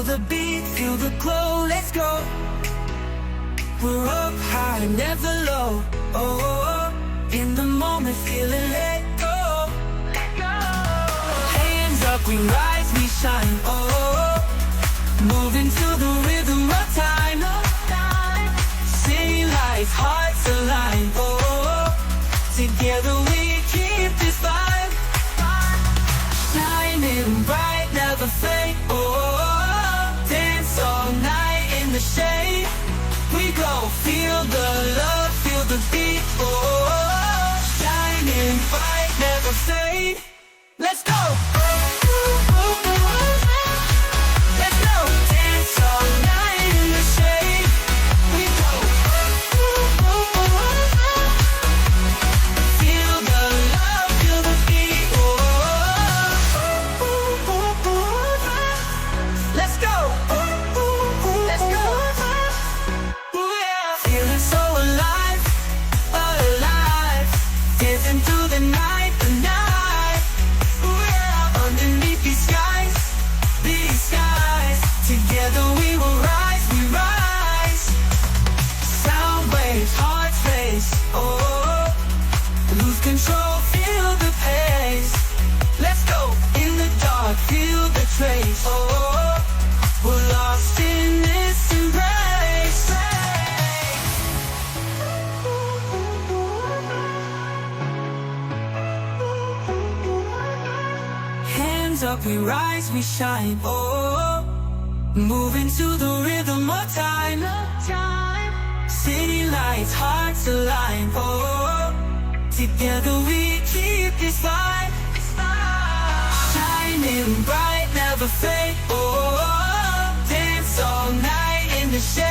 feel the beat, feel the glow, let's go. We're up high, never low. Oh, in the moment, feeling let go. Hands up, we rise, we shine. Oh, moving to the rhythm of time. City lights, hearts align. Oh, together we keep this vibe. Shining bright, never fade. Oh, dance all night in the shade. We go, feel the love, feel the beat. Oh, shining bright, never fade. Let's go. Let's go, dance all night in the shade. We go. Feel the love, feel the beat. Oh, let's go. Let's go. Ooh, yeah. Feeling so alive, alive. Dancing through the night, the night. Ooh, yeah. Underneath these skies, together we will rise, we rise. Sound waves, hearts race. Oh, lose control, feel the pace. Let's go in the dark, feel the trace. Oh, we're lost in this embrace. Hands up, we rise, we shine. Oh, moving to the rhythm of time. City lights, hearts align. Oh, together we keep this vibe. Shining bright, never fade. Oh, dance all night in the shade.